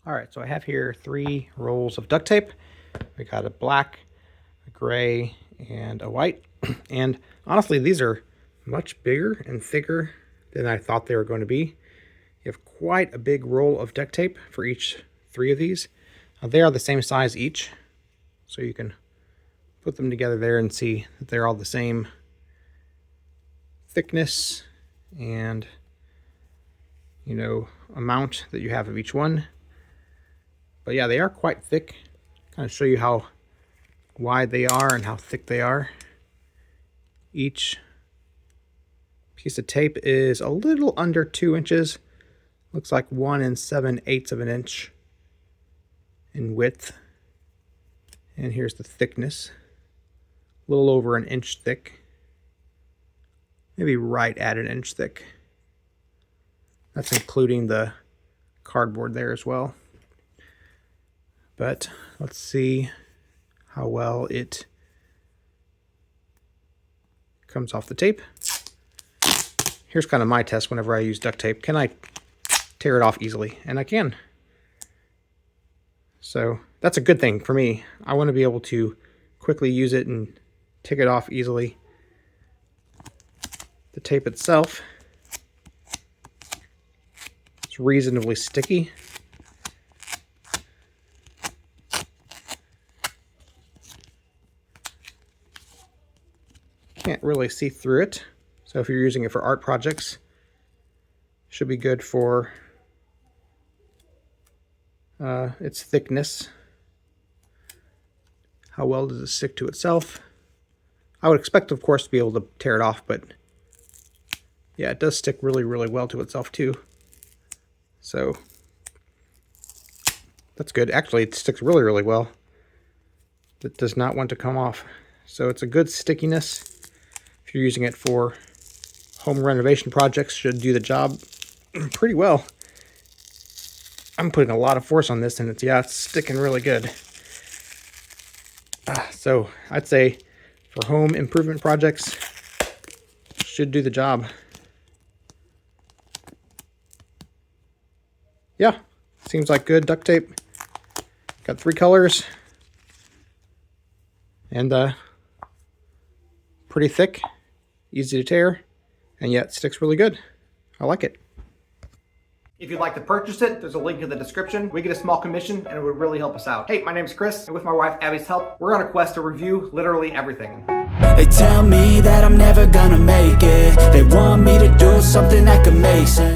All right, so I have here 3 rolls of duct tape. We got a black, a gray, and a white. And honestly, these are much bigger and thicker than I thought they were going to be. You have quite a big roll of duct tape for each 3 of these. They are the same size each, so you can put them together there and see that they're all the same thickness and, you know, amount that you have of each one. But yeah, they are quite thick. Kind of show you how wide they are and how thick they are. Each piece of tape is a little under 2 inches. Looks like 1 7/8 of an inch in width. And here's the thickness. A little over an inch thick. Maybe right at an inch thick. That's including the cardboard there as well. But let's see how well it comes off the tape. Here's kind of my test whenever I use duct tape. Can I tear it off easily? And I can. So that's a good thing for me. I want to be able to quickly use it and take it off easily. The tape itself is reasonably sticky. Can't really see through it, so if you're using it for art projects, should be good for its thickness. How well does it stick to itself? I would expect, of course, to be able to tear it off, but yeah, it does stick really, really well to itself too. So that's good. Actually, it sticks really, really well. It does not want to come off. So it's a good stickiness. If you're using it for home renovation projects, should do the job pretty well. I'm putting a lot of force on this, and it's sticking really good. So I'd say for home improvement projects, should do the job. Yeah, seems like good duct tape. Got 3 colors. And pretty thick, easy to tear, and yet sticks really good. I like it. If you'd like to purchase it, there's a link in the description. We get a small commission and it would really help us out. Hey, my name's Chris, and with my wife Abby's help, we're on a quest to review literally everything. They tell me that I'm never gonna make it. They want me to do something that could make sense.